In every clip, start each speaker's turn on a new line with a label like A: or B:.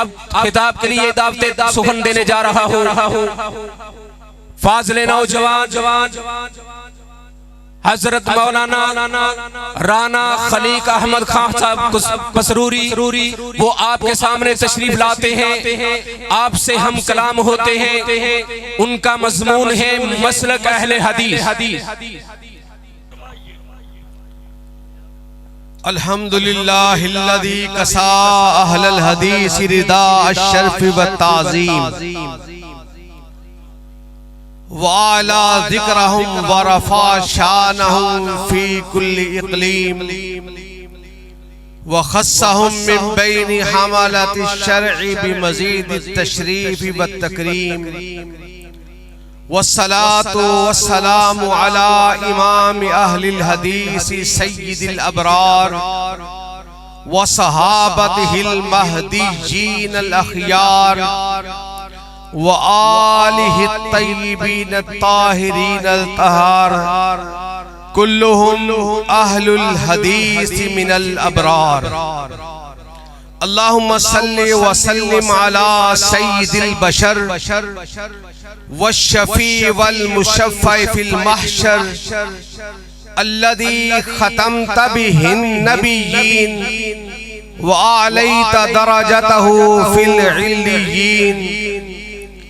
A: اب خطاب کے لیے دعوت سخن دینے جا رہا ہوں فاضل نوجوان حضرت مولانا رانا خلیق احمد خان صاحب پسروری، وہ آپ کے سامنے تشریف لاتے ہیں، آپ سے ہم کلام ہوتے ہیں، ان کا مضمون ہے مسلک اہل حدیث۔
B: الحمدللہ الذی کسا اہل الحدیث رضا الشرف والتعظیم وعلا ذکرہم ورفع شانہم فی کل اقلیم وخصہم من بین حملت الشرع بمزید التشریف والتکریم والصلاة والسلام على امام اہل الحدیث سید الابرار وصحابتہ المہدیین الاخیار وآلہ الطیبین الطاہرین الطہار کلہم اہل الحدیث من الابرار۔ اللہم صلی وسلم علی سید البشر والشفیع والمشفع فی المحشر الذی ختمت بہ النبیین وآلیت درجتہ فی العلیین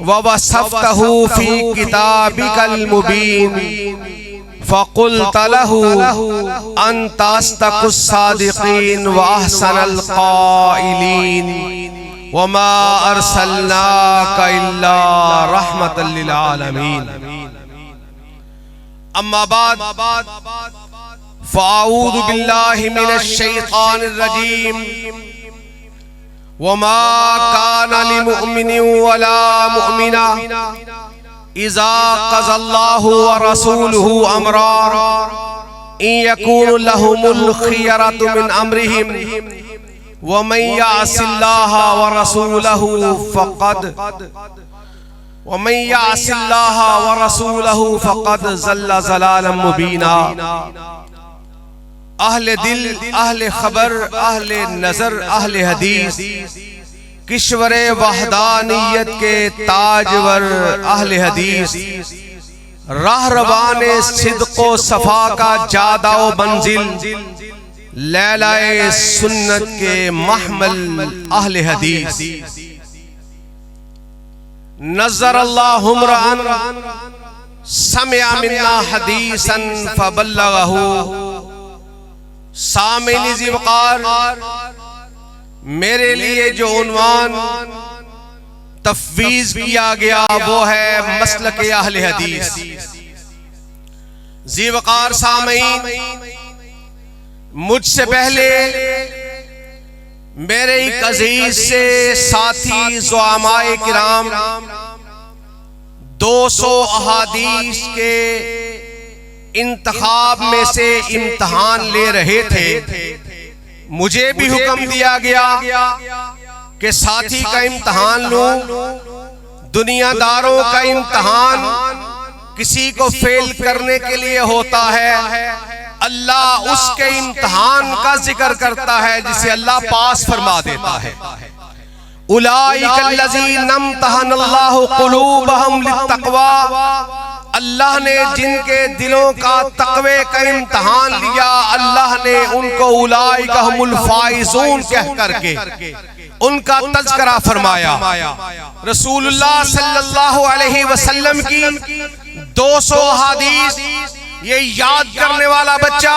B: ووصفتہ فی کتابک المبین فقلت له انت اصدق الصادقین واحسن القائلین وما ارسلناک الا رحمتا للعالمین۔ اما بعد فاعوذ باللہ من الشیطان الرجیم وما كان لمؤمن ولا مؤمنة إذا قضى الله ورسوله أمرا إن يكون لهم الخيرة من أمرهم ومن يعص الله ورسوله فقد ضل ضلالا مبينا۔ اہل دل، اہل خبر، اہل نظر، اہل حدیث، کشور وحدانیت کے تاجور اہل حدیث، راہ روان صدق و صفا کا جادہ و منزل، لیلہ سنت کے محمل اہل حدیث۔ نظر اللہ امرأ سمع منا حدیثا فبلغہ۔ سامعین ذی وقار، میرے لیے جو عنوان تفویض کیا گیا وہ ہے مسلک اہل حدیث۔ ذی وقار سامعین، مجھ سے پہلے میرے ایک عزیز سے ساتھی زعماء کرام 200 احادیث کے انتخاب میں سے امتحان لے رہے تھے۔ مجھے بھی حکم دیا گیا کہ ساتھی کا امتحان لوں۔ دنیا داروں کا امتحان کسی کو فیل کرنے کے لیے ہوتا ہے، اللہ اس کے امتحان کا ذکر کرتا ہے جسے اللہ پاس فرما دیتا ہے۔ اولئک الذین امتحن اللہ قلوبہم للتقوی، اللہ نے جن کے دلوں کا تقوی کا امتحان لیا، اللہ نے ان کو اولئک ہم الفائزون کہہ کر کے ان کا تذکرہ فرمایا۔ رسول اللہ صلی اللہ علیہ وسلم کی 200 حدیث یہ یاد کرنے والا بچہ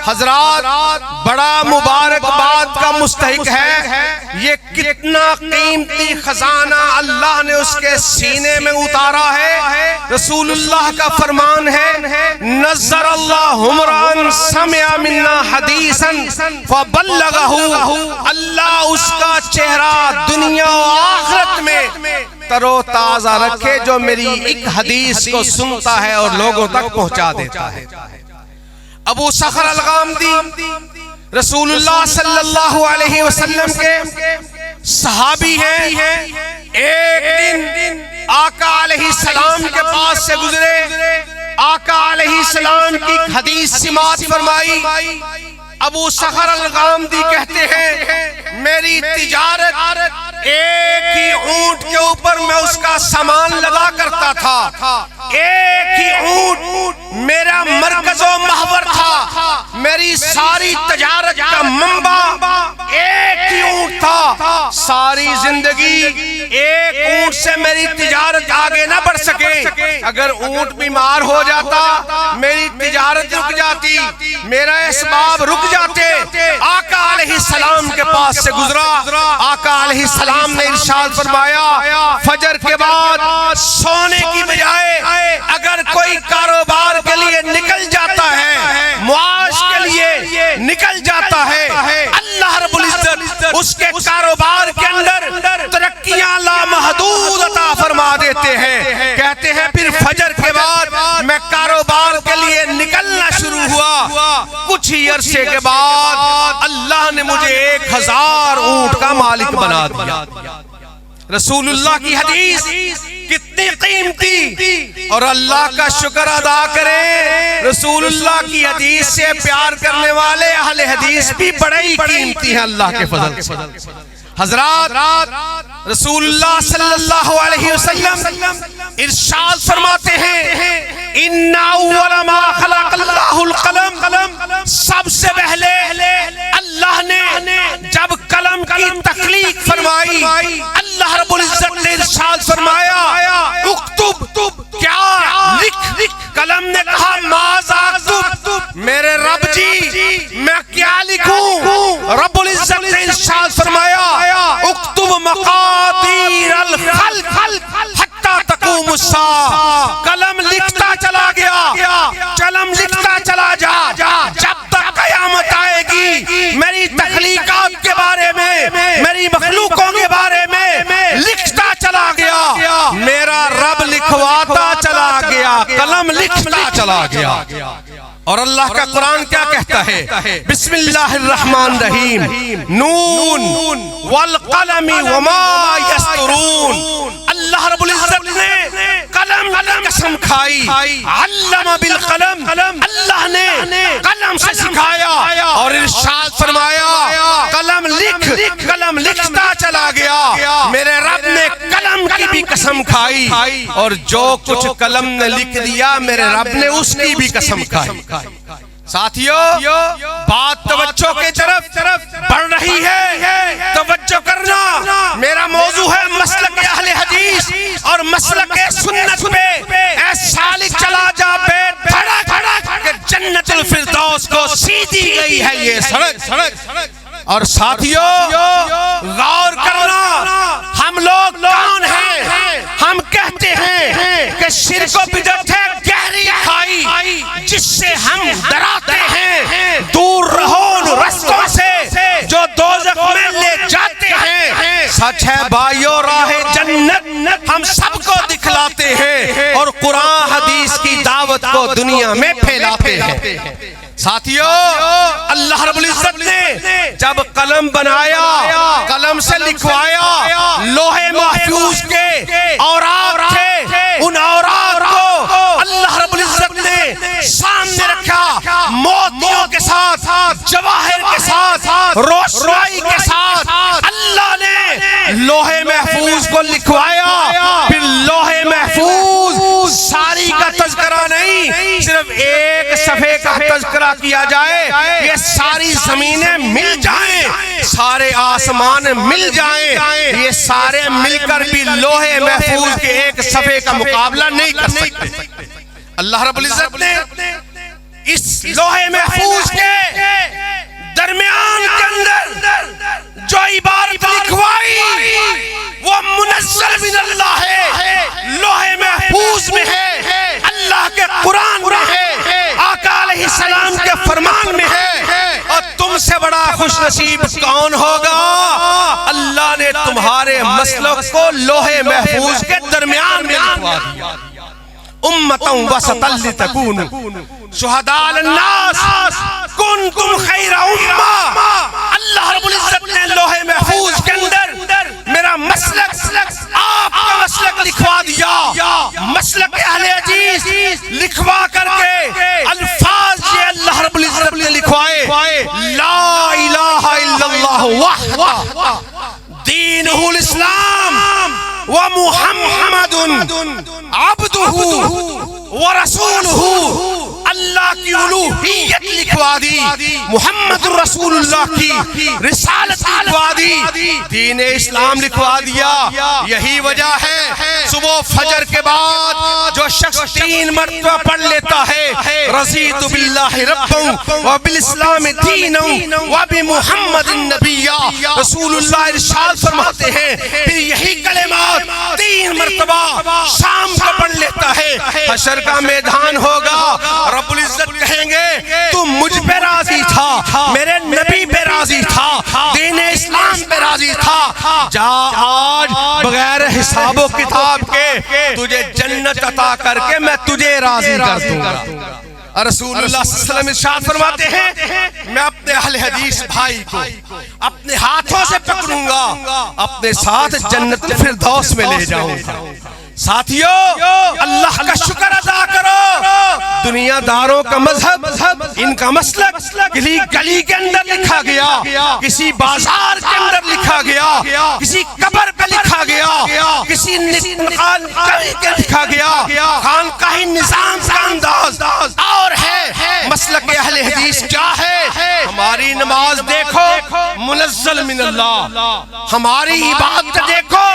B: حضرات بڑا مبارکباد کا مستحق ہے۔ یہ کتنا قیمتی خزانہ اللہ نے اس کے سینے میں اتارا ہے۔ رسول اللہ کا فرمان ہے، نظر اللہ امرأ سمع منا حدیثا فبلغہ، اللہ اس کا چہرہ دنیا و آخرت میں ترو تازہ رکھے جو میری ایک حدیث کو سنتا ہے اور لوگوں تک پہنچا دیتا ہے۔ ابو صخر الغامدی رسول اللہ صلی اللہ علیہ وسلم کے صحابی ہیں۔ ایک دن آقا علیہ السلام کے پاس سے گزرے، آقا علیہ السلام کی حدیث سماعت فرمائی۔ ابو صخر الغامدی کہتے ہیں میں میری تجارت ایک ہی اونٹ کے اوپر میں اس کا سامان لگا کرتا تھا، ایک ہی اونٹ میرا مرکز و محور تھا، میری ساری تجارت کا منبع ایک ہی اونٹ تھا، ساری زندگی ایک اونٹ سے میری تجارت آگے نہ بڑھ سکے، اگر اونٹ بیمار ہو جاتا میری تجارت رک جاتی، میرا اسباب رک جاتے۔ آقا علیہ السلام کے پاس سے گزرا، آقا علیہ السلام نے ارشاد فرمایا فجر کے بعد سونے کی بجائے اگر کوئی کاروبار کے لیے نکل جاتا ہے، معاش کے لیے نکل جاتا ہے، اللہ رب العزت اس کے کاروبار کے اندر ترقیاں لامحدود عطا فرما دیتے ہیں۔ کہتے ہیں پھر فجر کے بعد میں کاروبار کے لیے نکلنا شروع ہوا، کچھ ہی عرصے کے بعد اللہ نے مجھے 1000 اونٹ کا مالک بنا دیا۔ رسول اللہ کی حدیث کتنی قیمتی، اور اللہ کا شکر ادا کریں رسول اللہ کی حدیث سے پیار کرنے والے اہل حدیث بھی بڑے ہی قیمتی ہیں اللہ کے فضل سے۔ حضرات رسول اللہ صلی اللہ علیہ وسلم ارشاد فرماتے ہیں ان اول ما خلق اللہ القلم، سب سے پہلے اللہ نے جب قلم کی تخلیق فرمائی، اللہ رب العزت نے ارشاد فرمایا اکتب، کیا لکھ؟ قلم نے کہا ماذا اکتب، میرے رب جی میں کیا لکھوں؟ رب العزت نے ارشاد فرمایا اکتب مقادیر الخلق حتی تقوم الساعہ، قلم لکھتا چلا گیا، قلم لکھتا چلا جا جب تک قیامت آئے گی، میری تخلیقات کے بارے میں، میری مخلوقوں کے بارے میں لکھتا چلا گیا، میرا رب لکھواتا چلا گیا، قلم لکھتا چلا گیا۔ اور اللہ کا قرآن کیا کہتا ہے؟ بسم اللہ الرحمن الرحیم نون والقلم وما یسطرون، اللہ رب العزت نے قلم کی قسم کھائی، علم بالقلم، اللہ نے قلم سے سکھایا اور ارشاد فرمایا قلم لکھ، قلم لکھتا چلا گیا، میرے رب نے قلم کی بھی قسم کھائی، اور جو کچھ قلم نے لکھ دیا میرے رب نے اس کی بھی قسم کھائی۔ ساتھیو بات توجہ کے طرف بڑھ رہی ہے، توجہ کرنا، میرا موضوع ہے مسلک اہل حدیث اور مسلک سنت پہ اے سالک چلا جا بیٹھ دھڑک کہ جنت الفردوس کو سیدھی گئی ہے یہ سڑک۔ اور ساتھیو غور کرنا، ہم لوگ کون ہیں؟ ہم کہتے ہیں کہ شرک و بدعت ہے گہری کھائی جس سے ہم ڈراتے ہیں، دور رہو ان رستوں سے جو دوزخ میں لے جاتے ہیں۔ سچ ہے بھائیو، راہ جنت ہم سب کو دکھلاتے ہیں اور قرآن حدیث کی دعوت کو دنیا میں پھیلاتے ہیں۔ ساتھیو اللہ رب العزت نے جب قلم بنایا، قلم سے لکھوایا، لوہے محفوظ کے اوراق تھے، ان اوراق کو اللہ رب العزت نے سامنے رکھا، موتیوں کے ساتھ، جواہر کے ساتھ، روشنائی کے ساتھ اللہ نے لوہے محفوظ کو لکھوایا۔ پھر لوہے محفوظ ساری کا تذکرہ نہیں، صرف ایک صفحے کا تذکرہ کیا جائے، یہ ساری زمینیں مل جائیں، سارے آسمان مل جائیں، یہ سارے مل کر بھی لوہے محفوظ کے ایک صفحے کا مقابلہ نہیں کر سکتے۔ اللہ رب العزت نے اس لوہے محفوظ کے درمیان کے اندر جو عبارت لکھوائی وہ منزل من اللہ ہے، لوہے محفوظ میں ہے، اللہ کے قرآن میں ہے، آقا علیہ السلام کے فرمان میں ہے۔ اور تم سے بڑا خوش نصیب کون ہوگا؟ اللہ نے تمہارے مسلک کو لوہے محفوظ کے درمیان میں لکھوا دیا۔ امتا وسطا لتکونوا شہداء علی الناس کنتم خیر امہ، اللہ رب العزت نے لوہے محفوظ کے اندر میرا مسلک، آپ کا مسلک لکھوا دیا، مسلک اہل حدیث لکھوا کر کے الفاظ یہ اللہ رب العزت نے لکھوائے، لا الہ الا اللہ وحده دینہ الاسلام ومحمد عبدہ ورسولہ. اللہ کی الوہیت لکھوا دی, محمد رسول اللہ کی رسالت لکھوا دی, دین اسلام لکھوا دیا. یہی وجہ ہے صبح فجر کے بعد جو شخص 3 مرتبہ پڑھ لیتا ہے رضیت باللہ ربا وبالاسلام دینا وبمحمد نبیا, رسول اللہ ارشاد فرماتے ہیں پھر یہی کلمات 3 مرتبہ شام کو پڑھ لیتا ہے, حشر کا میدان ہوگا, رب العزت کہیں گے تو مجھ پہ راضی تھا, میرے نبی پہ راضی تھا, دین اسلام پہ راضی تھا, جا آج بغیر حساب و کتاب کے تجھے جنت عطا کر کے میں تجھے راضی کر دوں گا. رسول اللہ صلی اللہ علیہ وسلم ارشاد فرماتے ہیں میں اپنے اہل حدیث بھائی کو اپنے ہاتھوں سے پکڑوں گا, اپنے ساتھ جنت الفردوس میں لے جاؤں گا. ساتھیو اللہ کا شکر ادا کرو, دنیا داروں کا مذہب, ان کا مسلک کسی گلی کے اندر لکھا گیا, کسی بازار کے اندر لکھا گیا, کسی قبر پہ لکھا گیا, کسی خانقاہی کے لکھا گیا, خانقاہی نظام کا انداز اور ہے. مسلک اہل حدیث کیا ہے؟ ہماری نماز دیکھو منزل من اللہ, ہماری عبادت دیکھو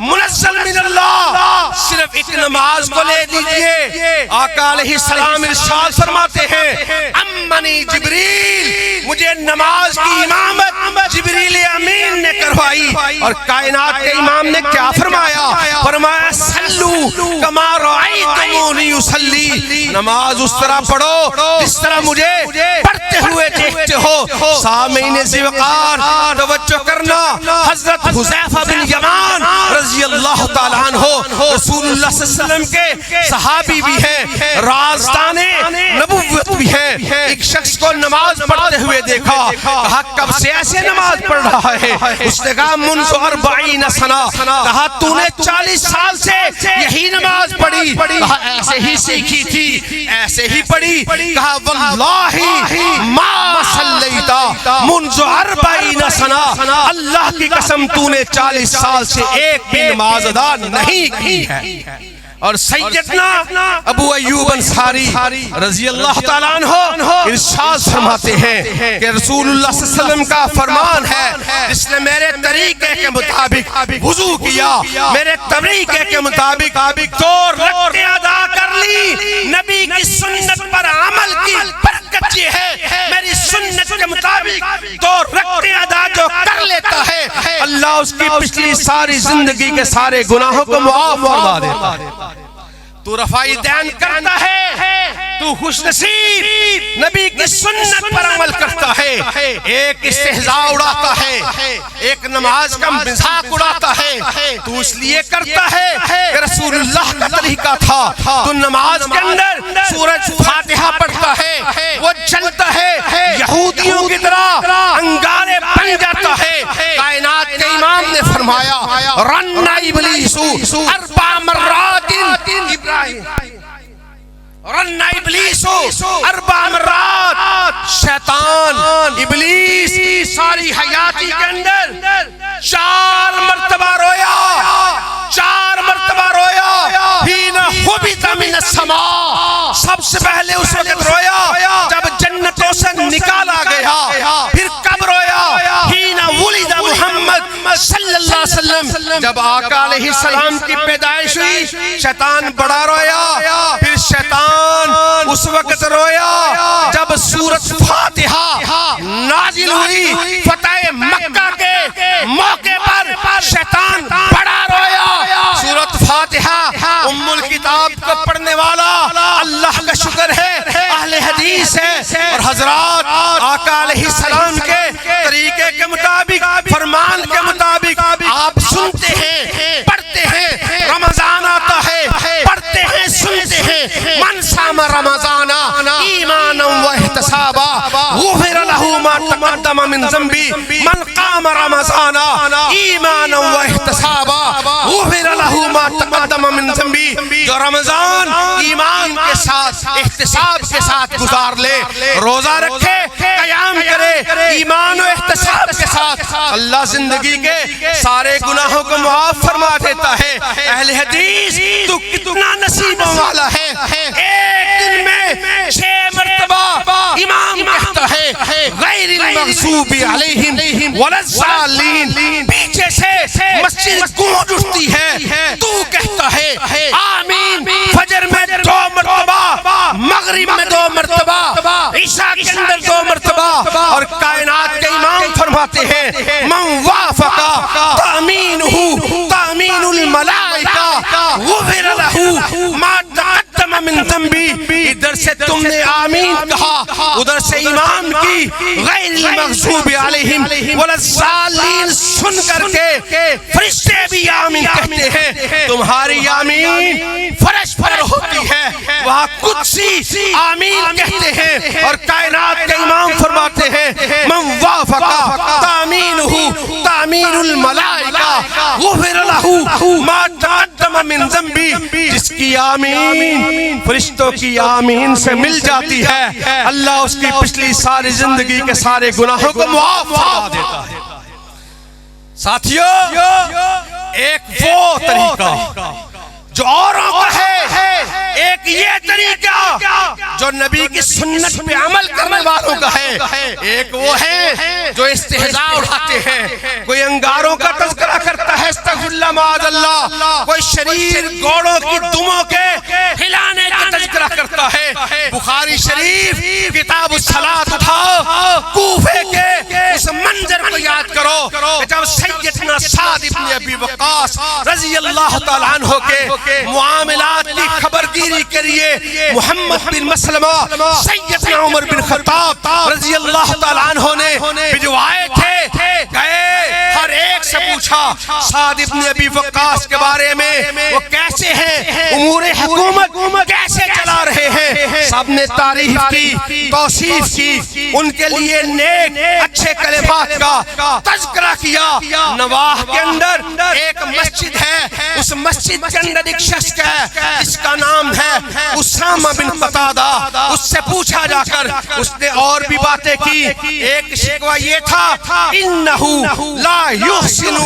B: منزل من اللہ. صرف ایک نماز کو لے لیجئے, آقا علیہ السلام ارشاد فرماتے ہیں امنی جبریل, مجھے نماز کی امامت جبریل امین نے کروائی. اور کائنات کے امام نے کیا فرمایا؟ فرمایا سلو کما رأیتمونی اصلی, نماز اس طرح پڑھو جس طرح مجھے پڑھتے ہوئے دیکھتے ہو. سامعین ذی وقار توجہ کرنا, حضرت حذیفہ بن یمان رضی اللہ تعالیٰ عنہ رسول اللہ صلی اللہ علیہ وسلم کے صحابی بھی ہیں, رازدان نبوت بھی ہیں. ایک شخص کو نماز پڑھتے ہوئے دیکھا, کہا کب سے ایسے نماز پڑھ رہا ہے؟ اس نے کہا منذ 40 سنہ, کہا تو نے 40 سال سے یہی نماز پڑھی؟ کہا ایسے ہی سیکھی تھی, ایسے ہی پڑھی. کہا واللہ ما صلیتا منذ 40 سنہ, اللہ کی قسم تو نے 40 سال سے ایک بھی نماز ادا نہیں کی ہے. اور سیدنا ابو ایوب انصاری رضی اللہ تعالیٰ عنہ ارشاد فرماتے ہیں کہ رسول اللہ صلی اللہ علیہ وسلم کا فرمان ہے جس نے میرے طریقے کے مطابق وضو کیا, میرے طریقے کے مطابق 2 رکعتیں ادا کر لی, نبی کی سنت پر عمل کی برکت یہ ہے میری سنت کے مطابق 2 رکعتیں ادا جو کر لیتا ہے اللہ اس کی پچھلی ساری زندگی کے سارے گناہوں کو معاف فرما دیتا ہے. تو رفائی دین کرتا ہے, تو خوش نصیب نبی کی سنت پر عمل کرتا ہے. ایک استہزاء اڑاتا ہے, ایک نماز کا مذاق اڑاتا ہے, تو اس لیے کرتا ہے کہ رسول اللہ کا طریقہ تھا. تو نماز کے اندر سورۃ فاتحہ پڑھتا ہے, وہ چلتا ہے یہودیوں کی طرح انگارے بن جاتا ہے. کائنات کے امام نے فرمایا رن ابلیس 4 مرات رن ابلیس 4 مرات, شیطان ابلیس ساری حیاتی کے اندر 4 مرتبہ رویا, 4 مرتبہ رویا. حین حبط من السماء, سب سے پہلے اس وقت رویا جب جنتوں سے نکالا گیا. پھر کب رویا؟ حین ولد محمد صلی اللہ علیہ وسلم, جب آقا علیہ السلام کی پیدائش ہوئی شیطان بڑا رویا. پھر شیطان اس وقت رویا جب سورۃ فاتحہ نازل ہوئی. فتح مکہ کے موقع پر شیطان بڑا رویا. سورۃ فاتحہ ام الکتاب کو پڑھنے والا اللہ کا شکر ہے اہل حدیث ہے. اور حضرات آقا علیہ السلام کے طریقے کے مطابق, فرمان کے مطابق آپ سنتے ہیں, پڑھتے ہیں. رمضان آتا ہے, پڑھتے ہیں, سنتے ہیں. من صام رمضان ایمانا واحتسابا غفر له ما تقدم من ذنبی من قام رمضان ایمانا و احتسابا غفر له ما تقدم من ذنبی. جو رمضان ایمان کے ساتھ احتساب کے ساتھ گزار لے, روزہ رکھے, قیام کرے ایمان و احتساب کے ساتھ, اللہ زندگی کے سارے گناہوں کو معاف فرما دیتا ہے. اہل حدیث تو کتنا نصیبوں والا ہے. ایک دن میں 6 مرتبہ امام کہتا ہے غیر المغضوب علیہم ولا الضالین. پیچھے سے مسجد گونج اٹھتی ہے, تو کہتا ہے آمین. فجر میں 2 مرتبہ, مغرب میں 2 مرتبہ, عشاء کے اندر 2 مرتبہ. اور کائنات کے امام فرماتے ہیں من وافق تأمینہ تأمین الملائکہ غفر لہ ما تقدم من ذنبی. ادھر سے تم نے آمین کہا, ادھر سے ایمان کی غیر المغضوب علیہم ولا الضالین سن کر کے فرشتے بھی آمین کہتے ہیں. تمہاری آمین فرش پر ہوتی ہے, وہاں قدسی آمین کہتے ہیں. اور کائنات کے امام فرماتے ہیں من وافق تأمینہ تأمین الملائکہ غفر لہ ما تقدم من ذنبی. جس کی آمین فرشتوں کی آمین سے مل جاتی ہے, اللہ اس کی پچھلی ساری زندگی کے سارے گناہوں کو معاف فرما دیتا ہے. ساتھیو, ایک وہ طریقہ جو اوروں کا ہے, ایک یہ طریقہ جو نبی کی سنت پہ عمل کرنے والوں کا ہے. ایک وہ ہے جو استہزاء اڑاتے ہیں, کوئی انگاروں کا تذکرہ کرتا ہے استغفر اللہ معاذ اللہ, کوئی شریر گوڑوں کی دموں کے ہلانے کا تذکرہ کرتا ہے. بخاری شریف کتاب الصلاۃ اٹھاؤ, کوفے کے اس منظر کو یاد کرو جب سیدنا سعد بن ابی وقاص رضی اللہ تعالیٰ عنہ کے معاملات کی خبرگیری کے لیے محمد بن مسلمہ سیدنا عمر بن خطاب رضی اللہ تعالیٰ عنہ نے بھجوائے تھے. گئے, ہر ایک سے پوچھا سعد بن ابی وقاص کے بارے میں, وہ کیسے ہیں, امور حکومت کیسے چلا رہے ہیں. سب نے تعریف کی, توصیف کی, ان کے لیے نیک اچھے کلمات کا تذکرہ کیا. نواح کے اندر ایک مسجد ہے, اس مسجد کے اندر ایک شخص ہے جس کا نام ہے اسامہ بن قتادہ. اس سے پوچھا جا کر, اس نے اور بھی باتیں کی. ایک شکوہ یہ تھا انہو لا یحسن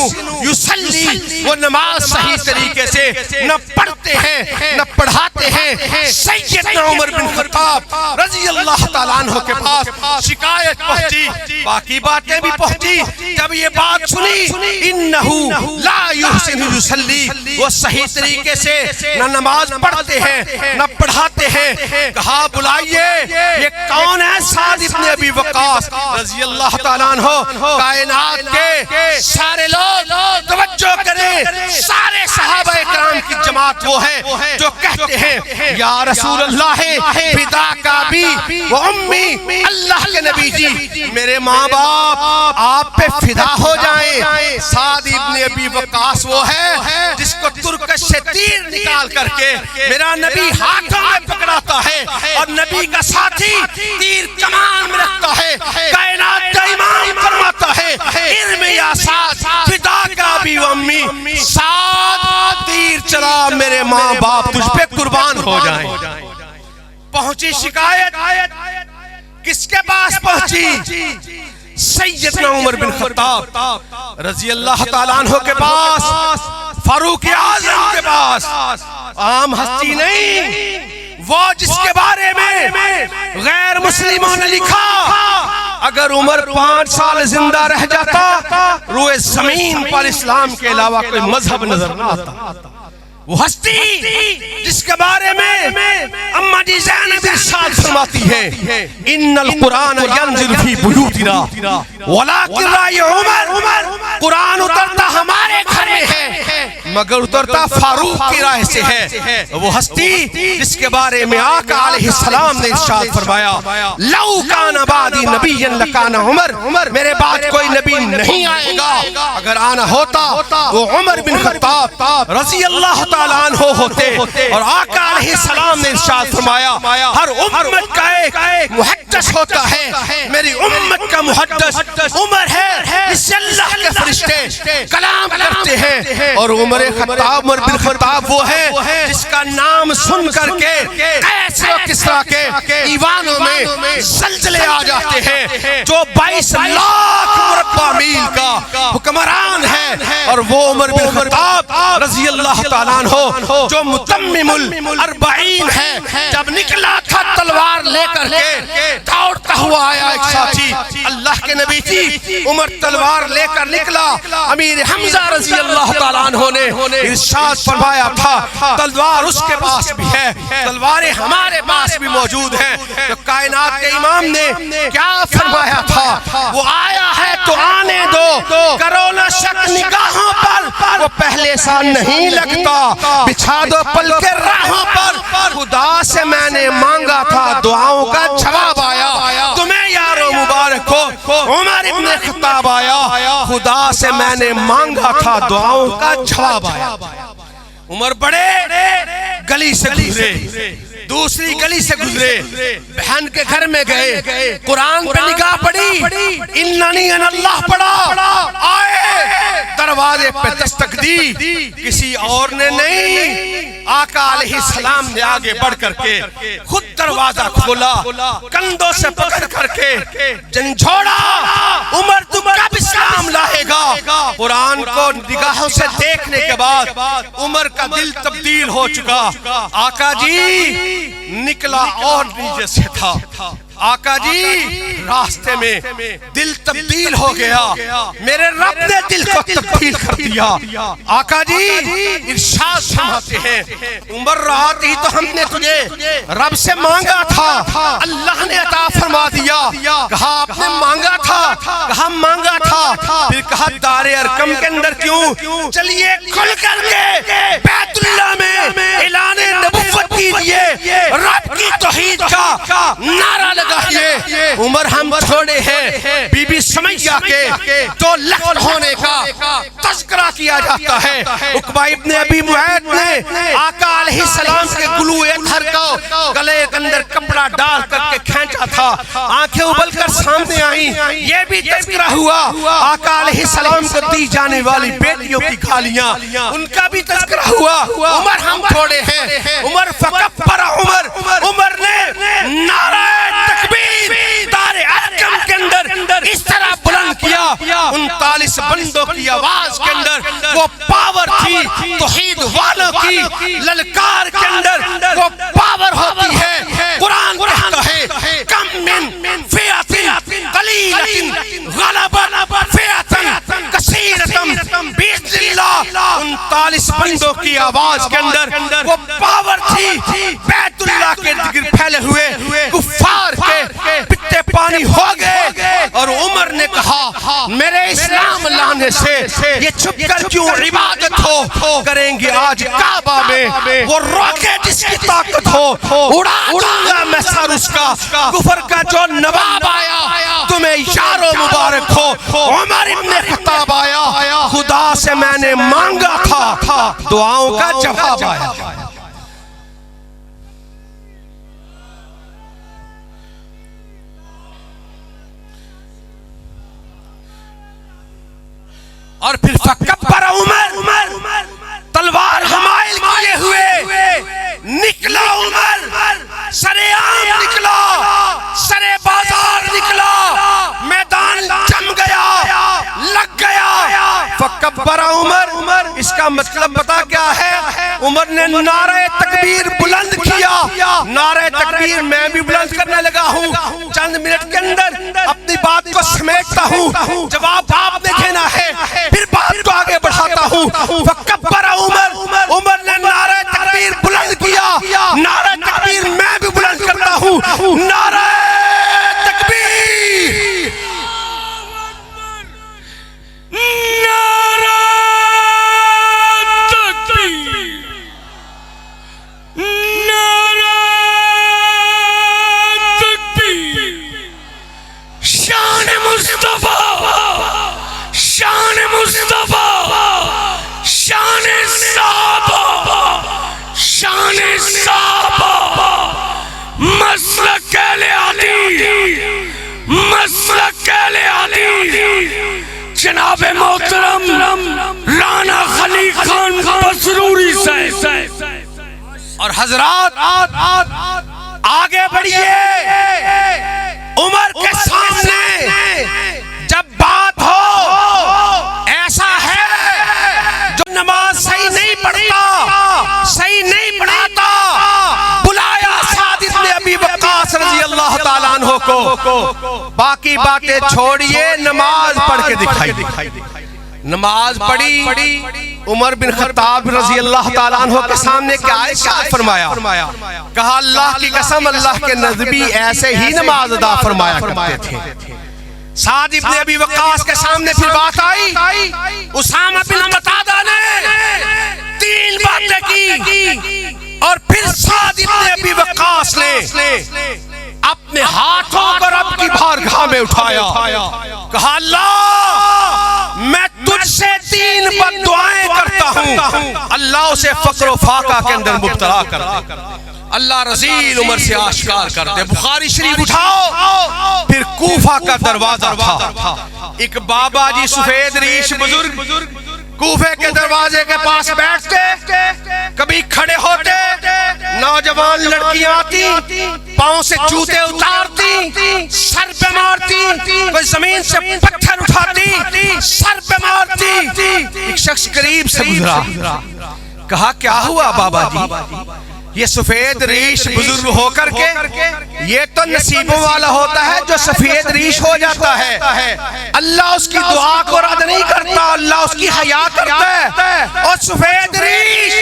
B: یصلی, وہ نماز صحیح طریقے سے نہ پڑھتے ہیں نہ پڑھاتے ہیں. سیدنا عمر بن خطاب رضی اللہ تعالیٰ عنہ کے پاس شکایت پہنچی, باقی باتیں بھی پہنچی. جب یہ بات سنی انہو لا یحسن یصلی, وہ صحیح طریقے سے نہ نماز پڑھتے ہیں نہ پڑھاتے ہیں, کہا بلائیے یہ کون ہے سعد بن ابی وقاص رضی اللہ تعالیٰ عنہ. کائنات کے سارے لوگ توجہ کریں, سارے صحابہ اکرام کی جماعت وہ ہے جو کہتے ہیں یا رسول اللہ فدا کا بھی و امی, اللہ کے نبی جی میرے ماں باپ آپ پہ فدا ہو جائیں. سعد بن ابی وقاص وہ ہے جس کو ترکش سے تیر نکال کر کے میرا نبی ہاتھوں میں پکڑاتا ہے, اور نبی کا ساتھی تیر کمان میں رکھتا ہے. کائنات کا امام فرماتا ہے ارم یا سعد فدا کا بھی و امی, سعد تیر چلا میرے ماں باپ تجھ پہ قربان ہو جائیں. پہنچی شکایت, کس کے پاس پہنچی؟ سیدنا عمر بن خطاب رضی اللہ تعالیٰ عنہ کے پاس, فاروق اعظم کے پاس. عام ہستی نہیں, وہ جس کے بارے میں غیر مسلموں نے لکھا اگر عمر 5 سال زندہ رہ جاتا روئے زمین پر اسلام کے علاوہ کوئی مذہب نظر نہ آتا. وہ ہستی جس کے بارے میں اما جی زینب ارشاد فرماتی ہے ان القرآن ینزل فی بیوتنا ولیکن رائے عمر, قرآن اترتا ہمارے گھر میں ہے مگر اترتا فاروق کی راہ سے ہے. وہ ہستی جس کے بارے میں آقا علیہ السلام نے ارشاد فرمایا لو کان بعدی نبی لکان عمر، میرے بعد کوئی نبی نہیں آئے گا، اگر آنا ہوتا وہ عمر بن خطاب رضی اللہ تعالیٰ عنہ ہوتے. اور آقا علیہ السلام نے ارشاد فرمایا ہر امت کا ایک محدث ہوتا ہے، میری امت کا محدث عمر ہے جس سے اللہ کے فرشتے کلام کرتے ہیں. اور عمر بن خطاب وہ ہے جس کا نام سن کر کے قیصر و کسریٰ کے ایوانوں میں زلزلے آ جاتے ہیں. جو 22 لاکھ مربع میل کا حکمران ہے، اور وہ عمر بن خطاب رضی اللہ تعالیٰ عنہ جو متمم الاربعین ہے. جب نکلا تھا تلوار لے کر کے دوڑتا ہوا آیا ایک ساتھی، اللہ کے نبی تھی، عمر تلوار لے کر نکلا. امیر حمزہ رضی اللہ تعالیٰ عنہ نے ارشاد فرمایا تھا تلوار اس کے پاس بھی ہے، تلواریں ہمارے پاس بھی موجود ہیں. تو کائنات کے امام نے کیا فرمایا تھا وہ آیا ہے تو آنے دو، کرو نہ شک نگاہوں پر، وہ پہلے سا نہیں لگتا، بچھا دو پل کے راہوں پر. خدا سے میں نے مانگا تھا دعاؤں کا جواب آیا، تمہیں یارو مبارک ہو عمر ابن خطاب آیا. خدا سے میں نے مانگا تھا دعاؤں کا جواب آیا. عمر بڑے گلی سے گزرے، دوسری گلی سے گزرے، بہن کے گھر میں گئے، قرآن پہ نگاہ پڑی، اننی ان اللہ پڑھا، آئے دروازے پہ دستک دی، کسی اور نے نہیں، آقا علیہ السلام نے آگے بڑھ کر کے خود دروازہ کھولا، کندھوں سے پکڑ کر کے جھنجھوڑا. عمر تم کب اسلام لائے گا؟ قرآن کو نگاہوں سے دیکھنے کے بعد عمر کا دل تبدیل ہو چکا. آقا جی نکلا اور نیچے سے تھا، آقا جی راستے میں دل تبدیل ہو گیا، میرے رب نے دل کو تبدیل کر دیا. آقا جی ارشاد فرماتے ہیں عمر رات ہی تو ہم نے تجھے رب سے مانگا تھا، اللہ نے عطا فرما دیا. کہا آپ نے مانگا تھا، کہا مانگا تھا، پھر کہا دار ارقم کے اندر کیوں؟ چلیے کھل کر کے بیت اللہ میں اعلان نبوت کیجئے، رب کی توحید کا نعرہ لگائیے. عمر ہم چھوڑے ہیں، بی بی سمیہ کے 2 لخت ہونے کا تذکرہ کیا جاتا ہے. عقبہ ابن ابی معیط نے آقا علیہ السلام کے گلوئے ادھر کو گلے کے اندر کپڑا ڈال کر کے کھینچا تھا، آنکھیں ابل کر سامنے آئیں. یہ بھی تذکرہ ہوا آقا علیہ السلام کو دی جانے والی بیٹیوں کی گالیاں، ان کا بھی تذکرہ ہوا. عمر ہم چھوڑے ہیں، عمر فکبر عمر نے نعرہ تکبیر دار ارقم کے اندر اس طرح بلند کیا، 39 بندوں کی آواز کے اندر وہ پاور تھی. توحید والوں کی للکار کے اندر وہ پاور ہوتی ہے. قرآن کہتا ہے کم من فئۃ قلیلۃ غلبت فئۃ کثیرۃ باذن اللہ. 39 بندوں کی آواز کے اندر وہ پاور تھی. بیت اللہ کے ذکر پھیلے ہوئے کفار کے پتے پانی ہو گئے. اور عمر نے کہا میرے اسلام لانے سے یہ چھپ کر کیوں عبادت ہو کریں گے آج کعبہ میں. وہ روکے جس کی طاقت ہو اڑا دوں گا میں سر اس کا. کفر کا جو نواب آیا تمہیں یارو مبارک ہو. عمر ابن خطاب آیا، خدا سے میں نے مانگا تھا دعاؤں کا جواب آیا. اور پھر فکبر عمر، تلوار حمائل کیے ہوئے نکلا عمر، سرے عام نکلا، سرے بازار نکلا، میدان جم گیا، لگ گیا. فکبر عمر، اس کا مطلب بتا کیا ہے؟ عمر نے نعرہ تکبیر بلند کیا. نعرہ تکبیر میں بھی بلند کرنے لگا ہوں. چند منٹ کے اندر اپنی بات کو سمیٹتا ہوں، جواب آپ نے دینا ہے، پھر بات کو آگے بڑھاتا ہوں. فکبر عمر نے نعرہ تکبیر بلند کیا. نعرہ تکبیر میں بھی بلند کرتا ہوں. نعرہ تکبیر، نعرہ تکبیر.
A: شان صحابہ، شان صحابہ، مسلک اہل حدیث، مسلک اہل حدیث، جناب محترم رانا خلی خان پسروری صاحب۔ اور حضرات آگے بڑھیے، عمر کے سامنے جب بات ہو ایسا ہے جو نماز صحیح نہیں پڑھتا، صحیح نہیں پڑھاتا، بلایا سعد بن ابی وقاص رضی اللہ تعالیٰ عنہ کو، باقی باتیں چھوڑیے، نماز پڑھ کے دکھائی۔ نماز پڑھی، عمر بن خطاب رضی اللہ تعالیٰ عنہ کے سامنے کیا فرمایا؟ کہا اللہ کی قسم اللہ کے نبی ایسے ہی نماز ادا فرمایا کرتے تھے۔ سعد بن ابی وقاص کے سامنے پھر بات آئی، اسامہ بن قتادہ نے 3 باتیں کی، اور پھر سعد بن ابی وقاص نے اپنے ہاتھوں کو رب کی بارگاہ میں اٹھایا، کہا اللہ میں تجھ سے 3 بد دعائیں کرتا ہوں، اللہ اسے فقر و فاقہ کے اندر مبتلا کر دے، اللہ رذیل عمر سے آشکار کر دے۔ بخاری شریف اٹھاؤ، پھر کوفہ کا دروازہ تھا، ایک بابا جی سفید ریش بزرگ کوفے کے دروازے کے پاس بیٹھتے، کبھی کھڑے ہوتے، نوجوان لڑکیاں آتی، پاؤں سے جوتے اتارتی، سر پہ مارتی، کوئی زمین سے پتھر اٹھاتی، سر پہ مارتی۔ ایک شخص قریب سے گزرا، کہا کیا ہوا بابا جی؟ یہ سفید ریش بزرگ ہو کر کے یہ تو نصیبوں والا ہوتا ہے جو سفید ریش ہو جاتا ہے، اللہ اس کی دعا کو رد نہیں کرتا، اللہ اس کی حیا کرتا ہے، اور سفید ریش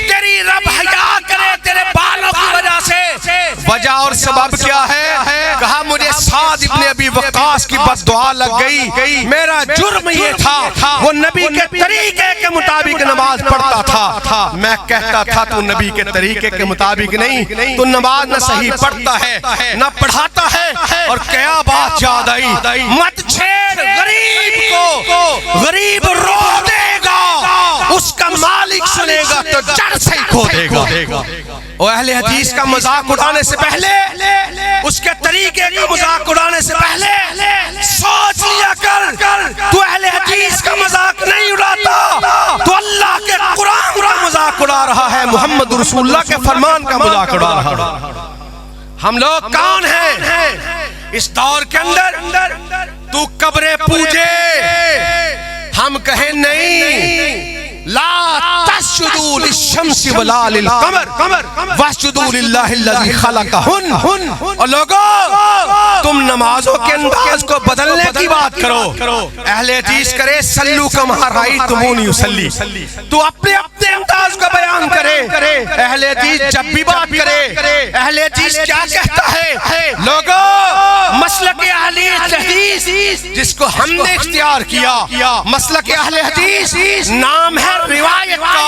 A: تیری رب حیا کرے تیرے بالوں کی وجہ سے۔ وجہ اور سبب کیا ہے؟ کہا مجھے سعد ابن ابی وقاص کی بد دعا لگ گئی، میرا جرم یہ تھا وہ نبی کے طریقے کے مطابق نماز پڑھتا تھا، میں کہتا تھا تو نبی کے طریقے کے مطابق نہیں، تو نماز نہ صحیح پڑھتا ہے نہ پڑھاتا ہے۔ اور کیا بات یاد آئی، مت چھیڑ غریب کو، غریب رو دے گا، اس کا مالک سنے گا تو جڑ سے ہی کھو دے گا۔ اور اہل حدیث کا مذاق اڑانے سے پہلے، اس کے طریقے کا مذاق اڑانے سے پہلے سوچ لیا کر، تو اہل حدیث کا مذاق نہیں اڑاتا، تو اللہ کے قرآن کا مذاق اڑا رہا ہے، محمد رسول اللہ کے فرمان کا مذاق اڑا رہا ہے۔ ہم لوگ کون ہیں اس دور کے اندر؟ تو قبریں پوجے، ہم کہیں نہیں، لا تسجدوا للشمس ولا للقمر واسجدوا للہ الذی خلقہن۔ اور لوگوں تم نمازوں کے انداز کو بدلنے کی بات کرو، اہل حدیث کرے صلو کما رأیتمونی اصلی، تو اپنے انداز کو بیان کرے، اہل حدیث جب بھی بات کرے، اہل حدیث کیا کہتا ہے؟ لوگوں مسلک اہل حدیث جس کو ہم نے اختیار کیا، مسلک اہل حدیث نام ہے روایت کا،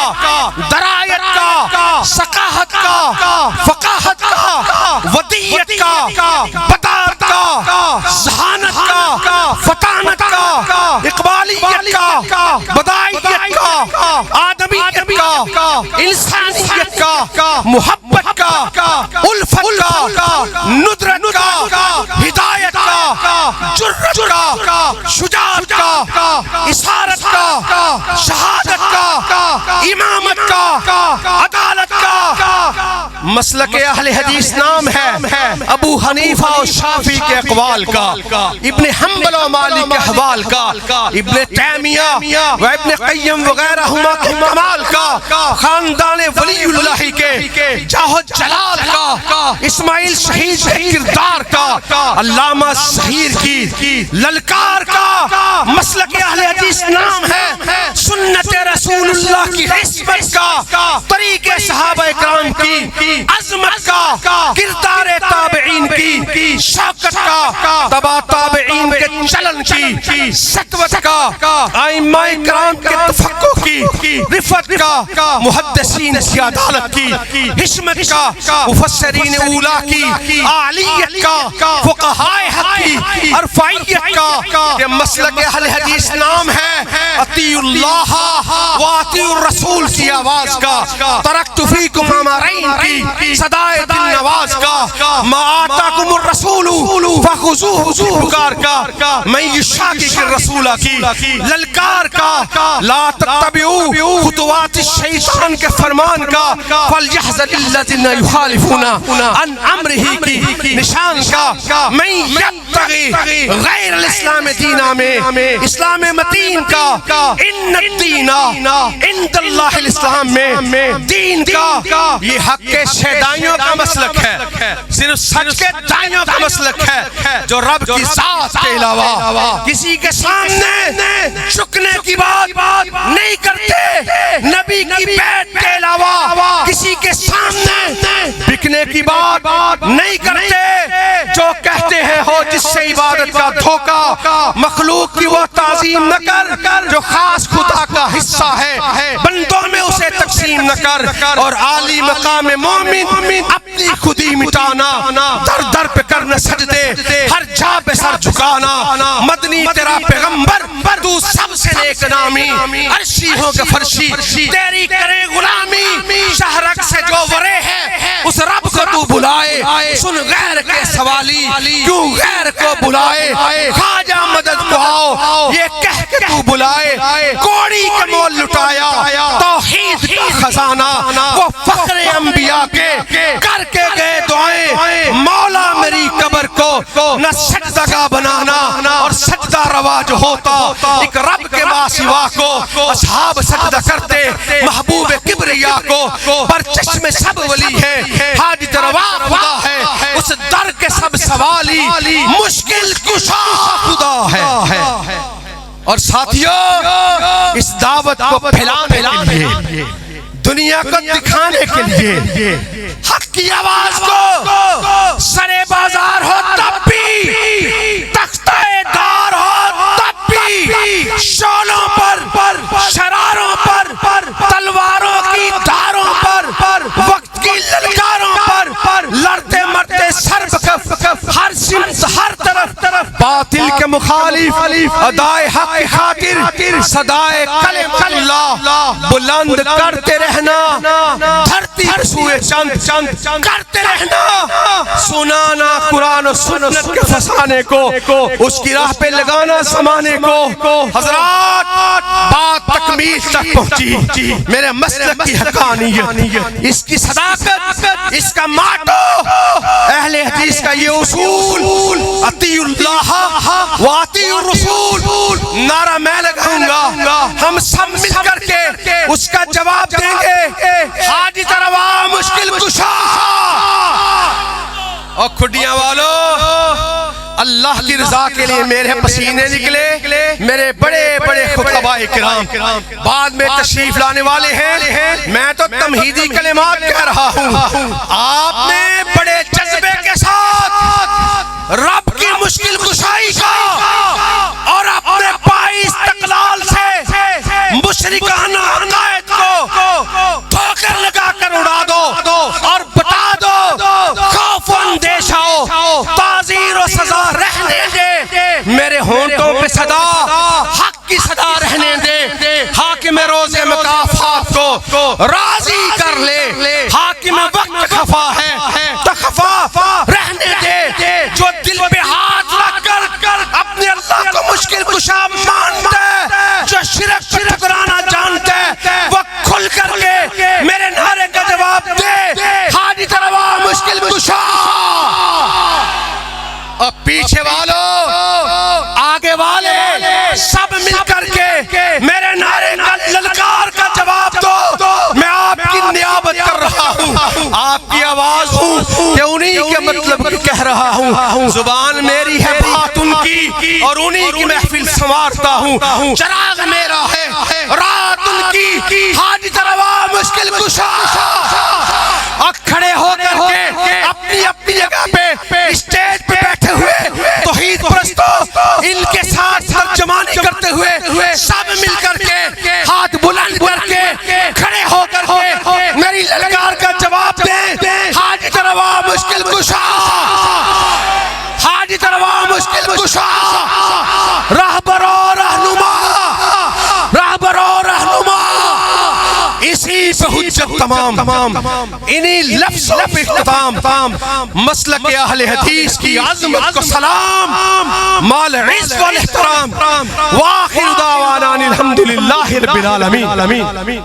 A: درایت کا، ثقافت کا، فقاہت کا، ودیت کا، بطارت کا، ذہانت کا، فطانت کا، اقبالیت کا، بدائیت کا، آدمیت کا، انسانیت کا، محبت کا، الفت کا، ندرت کا، ہدایت کا، جرت کا، شجاعت کا، اسارت کا، شہادت کا، امامت کا، عدالت کا۔ مسلک اہل حدیث نام ہے ابو حنیفہ اور شافعی کے اقوال کا، ابن حنبل و مالک کے احوال کا، ابن تیمیہ و ابن قیم وغیرہ ہما کے کمال کا، خاندان ولی اللہ کے جاہ و جلال کا، اسماعیل شہید کے کردار کا، علامہ ظہیر کی للکار کا۔ مسلک اہل حدیث نام ہے سنت رسول اللہ کی حسبت کا، طریقے صحابہ اکرام کی، عظمت کا، کردار تابعین کی، شوکت کا، تبع تابعین کے چلن کی، سطوت کا، ائمہ اکرام کے تفقہ کی، رفت کا، محدثین کی عدالت کی، حشمت کا، مفسرین اولا کی، عالیت کا، فقہائے حق کی، عرفائیت کا۔ کہ مسلک اہل حدیث نام ہے اطیعوا
B: اطیعوا اللہ واطیعوا الرسول کی آواز کا، ترکت فیکم امرین کی صدائے دل نواز کا، ما آتاکم الرسول فخذوہ کی پکار کا، من یشاقق الرسول کی للکار کا، لا تتبعوا خطوات الشیطان کے فرمان کا، فلیحذر الذین یخالفون عن امرہ کی نشان کا، من یبتغی غیر الاسلام دینا میں اسلام متین کا، ان الدین عند اللہ الاسلام میں دین کا، یہ حق کے شیدائیوں کا مسلک ہے، صرف سچ کے دائیوں کا مسلک ہے، جو رب کی ذات کے علاوہ کسی کے سامنے جھکنے کی بات نہیں کرتے، نبی کی بیعت کے علاوہ کسی کے سامنے بکنے کی بات نہیں کرتے، جو کہتے ہیں ہو جس سے عبادت کا دھوکہ، مخلوق کی وہ تعظیم نہ کر جو خاص خدا کا حصہ ہے، بندوں میں اسے تقسیم نہ کر، اور عالی مقام مومن اپنی خودی مٹانا، در در پہ کرنا سجدے، ہر جا پہ سر جھکانا، مدنی تیرا پیغمبر تو سب سے نیک نامی، عرشی ہو کے فرشی تیری کرے غلامی، شہرک سے جو ورے ہے اس رب کو تو بلائے، سن غیر کے سوالی کیوں غیر کو بلائے، خواجہ مدد کو آؤ یہ کہہ کے تو بلائے، کوڑی کے مول لٹایا توحید کا خزانہ، وہ فخر انبیاء کے کر کے گئے دعائیں، مولا میری قبر کو نہ سجدہ بنانا، اور سجدہ روا جو ہوتا ایک رب کے سوا کو، اصحاب سجدہ کرتے محبوب کبریا کو، پر چشم سب ولی ہے، حاجت روا خدا ہے، اس در کے سب سوالی، مشکل کشا خدا ہے۔ اور ساتھیوں اس دعوت کو پھیلانے کے لیے، دنیا کو دکھانے کے لیے، حق کی آواز کو سرے بازار ہو تب بھی، تختہ دار ہو تب بھی، شولوں پر، شراروں پر، تلواروں کی دھاروں پر، وقت کی للکاروں پر، لڑتے مرتے سر بکف، ہر سمت ہر طرف باطل کے مخالف، ادائے حق کی خاطر صدائے کلمہ اللہ بلند کرتے رہنا، دھرتی پر سوئے چند کرتے رہنا، سنانا قرآن و سنت کے فسانے کو، اس کی راہ پہ لگانا زمانے کو۔ حضرات بات تکمیل تک پہنچی، میرے مسلک کی حقانیت، اس کی صداقت، اس کا ماٹو، اہل حدیث کا یہ اصول، اطیعوا اللہ واطیعوا الرسول، نعرہ میں لگاؤں گا، ہم سب مل کر کے اس کا جواب دیں گے، حاجت روا مشکل کشا۔ اور کھڈیاں والو، اللہ کی رضا کے لیے میرے پسینے نکلے، میرے بڑے بڑے خطباء کرام بعد میں تشریف لانے والے ہیں، میں تو تمہیدی کلمات کہہ رہا ہوں، آپ نے بڑے جذبے کے ساتھ رب کی مشکل کشائی کا اور اپنے پائی استقلال سے مشرکانہ عقائد کو ٹھوکر لگا کر اڑا دو اور بتا دو، خوف و اندیشہ ہو، تعزیر و سزا رہنے دے، میرے ہونٹوں پہ صدا حق کی صدا رہنے دے، حاکم روز مکافات کو راضی کر لے، حاکم وقت خفا ہے تو خفا رہنے دے، جو دل پہ ہاتھ رکھ کر اپنے اللہ کو مشکل کشا مانتا ہے، جو شرک پر ٹکرانا جانتا ہے، وہ کھل کر کے میرے نعرے کا جواب دے، حاجت روا مشکل کشا۔ اور پیچھے والوں، آگے والے، سب مل کر کے میرے نعرے کا للکار کا جواب دو، میں آپ کی نیابت کر رہا ہوں، آپ کی آواز ہوں کہ انہی کے مطلب کہہ رہا ہوں، زبان میری ہے بات ان کی، اور انہی کی محفل سنوارتا ہوں، چراغ میرا ہے رات ان کی، حاجت روا مشکل کشا۔ اور کھڑے ہو کر کے اپنی اپنی جگہ پہ اسٹیج پہ بیٹھے ہوئے توحید پرستو، ان کے ساتھ ترجمانی کرتے ہوئے سب مل کر کے ہاتھ بلند کر کے کھڑے ہو کر کے میری للکار کا جواب دیں، حاجت روا مشکل کشا، حاجت روا مشکل کشا، راہبر و رہنما، راہبر تمام انہی لفظوں پہ اختتام مسلک اہل حدیث کی عظمت کو سلام مال عز والاحترام وآخر دعوانا الحمدللہ رب العالمین.